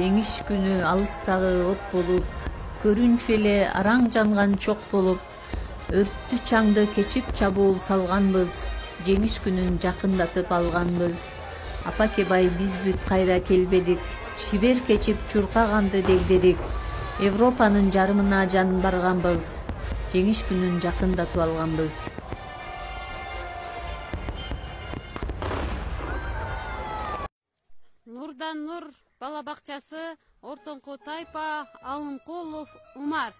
Жеңиш күнү алыстагы от болуп, көрүнчү эле араң жанган чок болуп, өрттү чаңды кечип чабуул салганбыз, жеңиш күнүн жакындатып алганбыз. Апакебай биз бүт кайра келбедик, шибер кечип чуркаганды дегдедик. Европанын жарымына жан барганбыз, жеңиш күнүн жакындатып алганбыз. Нурдан Нур бала бакчасы, Ортоңку Тайпа, Алынкулов Умар.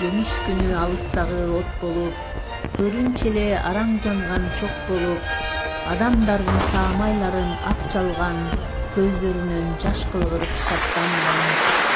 Жеңиш күнү алыстагы от болуп, көрүнчү эле араң жанган чок болуп, адамдардын саамайларын ак чалган, көздөрүнөн жаш кылгырып шаттанган.